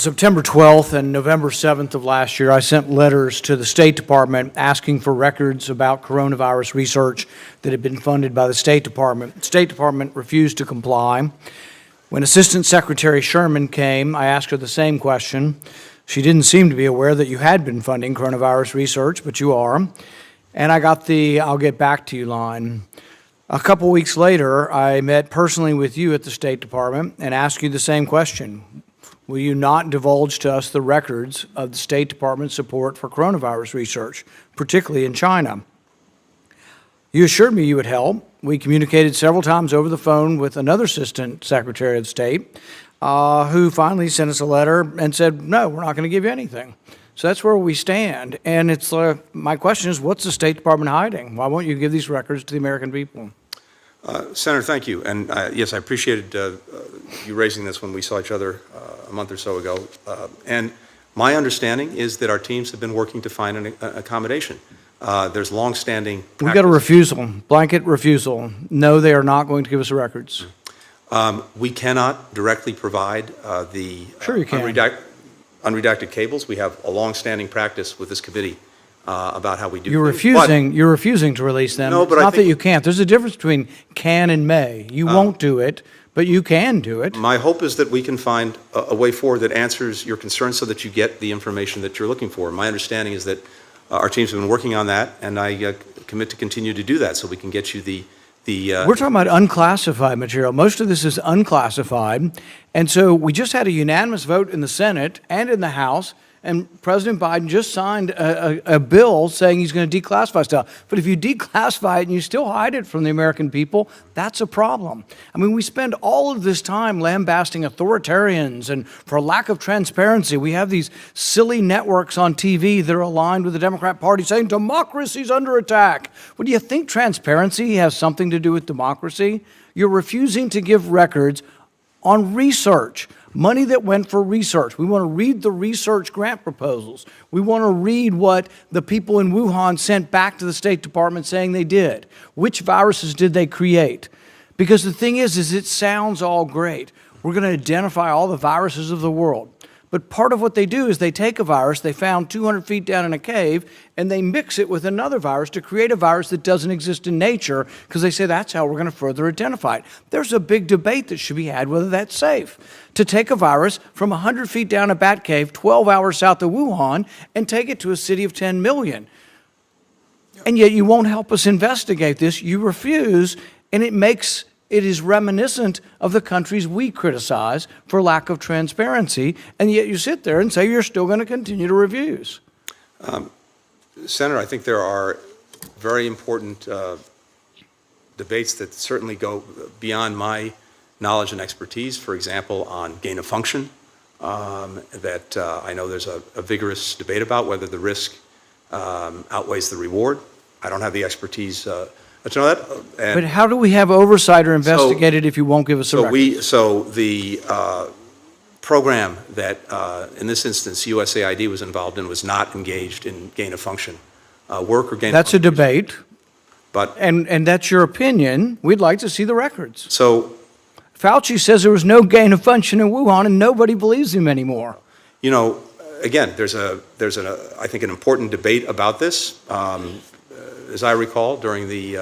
September 12th and November 7th of last year, I sent letters to the State Department asking for records about coronavirus research that had been funded by the State Department. The State Department refused to comply. When Assistant Secretary Sherman came, I asked her the same question. She didn't seem to be aware that you had been funding coronavirus research, but you are. And I got the "I'll get back to you" line. A couple weeks later, I met personally with you at the State Department and asked you the same question. Will you not divulge to us the records of the State Department's support for coronavirus research, particularly in China? You assured me you would help. We communicated several times over the phone with another Assistant Secretary of State who finally sent us a letter and said, no, we're not going to give you anything. So that's where we stand. And it's my question is, what's the State Department hiding? Why won't you give these records to the American people? Senator, thank you. And yes, I appreciated you raising this when we saw each other a month or so ago. And my understanding is that our teams have been working to find an accommodation. There's long-standing practice. We got a refusal, blanket refusal. No, they are not going to give us the records. We cannot directly provide the Sure you can. unredacted cables. We have a long-standing practice with this committee about how we do You're refusing to release them. No, but it's not that you can't. There's a difference between can and may. You won't do it, but you can do it. My hope is that we can find a way forward that answers your concerns so that you get the information that you're looking for. My understanding is that our teams have been working on that, and I commit to continue to do that so we can get you the We're talking about unclassified material. Most of this is unclassified, and so we just had a unanimous vote in the Senate and in the House, and President Biden just signed a bill saying he's going to declassify stuff. But if you declassify it and you still hide it from the American people, that's a problem. I mean, we spend all of this time lambasting authoritarians and for lack of transparency. We have these silly networks on TV that are aligned with the Democrat Party saying democracy's under attack. Well, do you think transparency has something to do with democracy? You're refusing to give records on research. Money that went for research. We want to read the research grant proposals. We want to read what the people in Wuhan sent back to the State Department saying they did. Which viruses did they create? Because the thing is it sounds all great. We're going to identify all the viruses of the world. But part of what they do is they take a virus they found 200 feet down in a cave and they mix it with another virus to create a virus that doesn't exist in nature because they say that's how we're going to further identify it. There's a big debate that should be had whether that's safe. To take a virus from 100 feet down a bat cave 12 hours south of Wuhan and take it to a city of 10 million. And yet you won't help us investigate this. You refuse, and it is reminiscent of the countries we criticize for lack of transparency, and yet you sit there and say you're still going to continue to refuse. Senator, I think there are very important debates that certainly go beyond my knowledge and expertise. For example, on gain of function, that I know there's a vigorous debate about whether the risk outweighs the reward. I don't have the expertise to know that. But how do we have oversight or investigate it if you won't give us a record? So the program that, in this instance, USAID was involved in was not engaged in gain of function work or gain of function. That's a debate. But and that's your opinion. We'd like to see the records. So Fauci says there was no gain of function in Wuhan, and nobody believes him anymore. You know, again, there's I think an important debate about this. As I recall, during the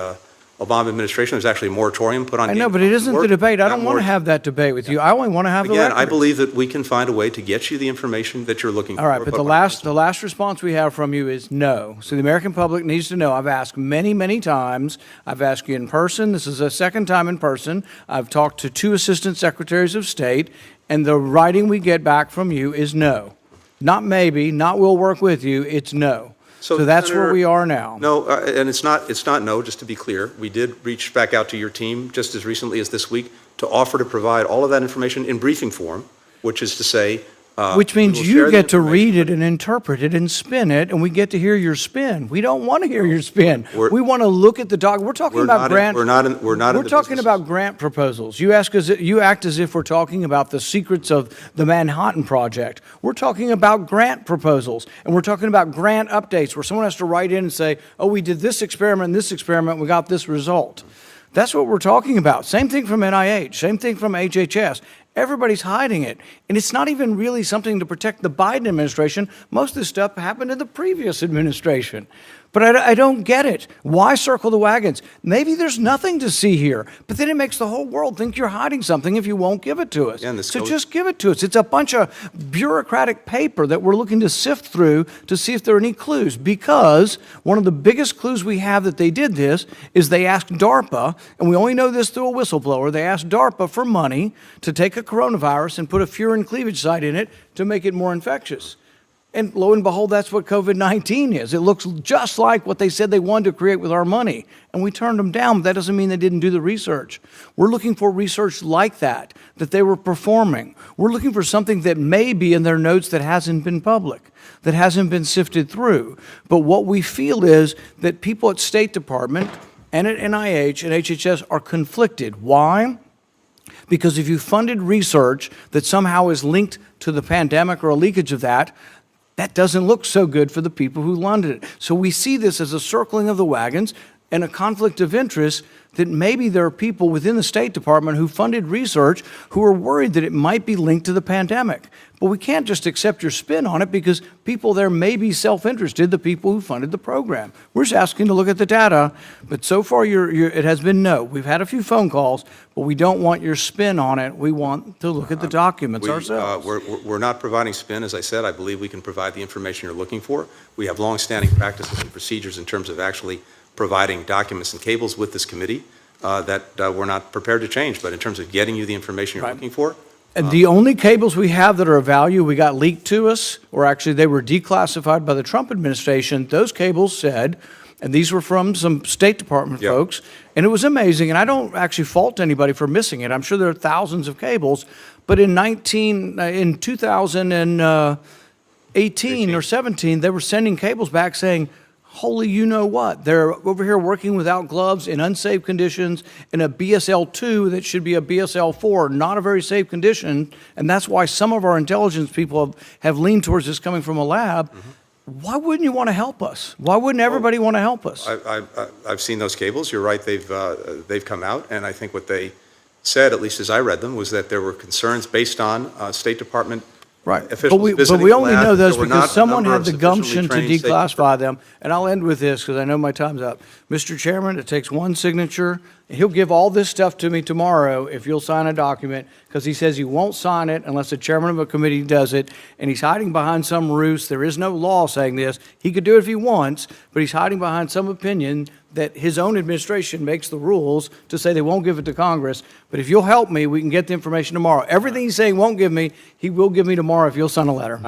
Obama administration, there was actually a moratorium put on. I know, but it isn't the debate. I don't want to have that debate with you. I only want to have the records. Again, I believe that we can find a way to get you the information that you're looking for. All right, but the last response we have from you is no. So the American public needs to know. I've asked many, many times. I've asked you in person. This is the second time in person. I've talked to 2 assistant secretaries of state, and the writing we get back from you is no. Not maybe, not we'll work with you, it's no. So that's Senator, where we are now. No, and it's not no, just to be clear. We did reach back out to your team just as recently as this week to offer to provide all of that information in briefing form, which is to say, which means you get to read it and interpret it and spin it, and we get to hear your spin. We don't want to hear your spin. We want to look at the doc. We're talking about grant. We're talking about grant proposals. You act as if we're talking about the secrets of the Manhattan Project. We're talking about grant proposals, and we're talking about grant updates where someone has to write in and say, "Oh, we did this experiment, we got this result." That's what we're talking about. Same thing from NIH. Same thing from HHS. Everybody's hiding it. And it's not even really something to protect the Biden administration. Most of this stuff happened in the previous administration. But I don't get it. Why circle the wagons? Maybe there's nothing to see here, but then it makes the whole world think you're hiding something if you won't give it to us. Yeah, so just give it to us. It's a bunch of bureaucratic paper that we're looking to sift through to see if there are any clues, because one of the biggest clues we have that they did this is they asked DARPA, and we only know this through a whistleblower, they asked DARPA for money to take a coronavirus and put a furin cleavage site in it to make it more infectious. And lo and behold, that's what COVID-19 is. It looks just like what they said they wanted to create with our money. And we turned them down, but that doesn't mean they didn't do the research. We're looking for research like that they were performing. We're looking for something that may be in their notes that hasn't been public, that hasn't been sifted through. But what we feel is that people at State Department and at NIH and HHS are conflicted. Why? Because if you funded research that somehow is linked to the pandemic or a leakage of that doesn't look so good for the people who funded it. So we see this as a circling of the wagons and a conflict of interest that maybe there are people within the State Department who funded research who are worried that it might be linked to the pandemic. But we can't just accept your spin on it because people there may be self-interested, the people who funded the program. We're just asking to look at the data, but so far it has been no. We've had a few phone calls, but we don't want your spin on it. We want to look at the documents ourselves. We're not providing spin. As I said, I believe we can provide the information you're looking for. We have long-standing practices and procedures in terms of actually providing documents and cables with this committee that we're not prepared to change. But in terms of getting you the information you're looking for, and the only cables we have that are of value, we got leaked to us, or actually they were declassified by the Trump administration. Those cables said, and these were from some State Department folks, and it was amazing. And I don't actually fault anybody for missing it. I'm sure there are thousands of cables. But in 2018 or 17, they were sending cables back saying, holy you know what, they're over here working without gloves in unsafe conditions in a BSL-2 that should be a BSL-4, not a very safe condition, and that's why some of our intelligence people have leaned towards this coming from a lab. Why wouldn't you want to help us? Why wouldn't everybody want to help us? I've seen those cables. You're right, they've come out, and I think what they said, at least as I read them, was that there were concerns based on State Department officials but we only know those because not someone had the gumption to trained declassify them. And I'll end with this because I know my time's up. Mr. Chairman, it takes one signature. He'll give all this stuff to me tomorrow if you'll sign a document, because he says he won't sign it unless the chairman of a committee does it, and he's hiding behind some ruse. There is no law saying this. He could do it if he wants, but he's hiding behind some opinion that his own administration makes the rules to say they won't give it to Congress. But if you'll help me, we can get the information tomorrow. Everything he's saying won't give me, he will give me tomorrow if you'll sign a letter.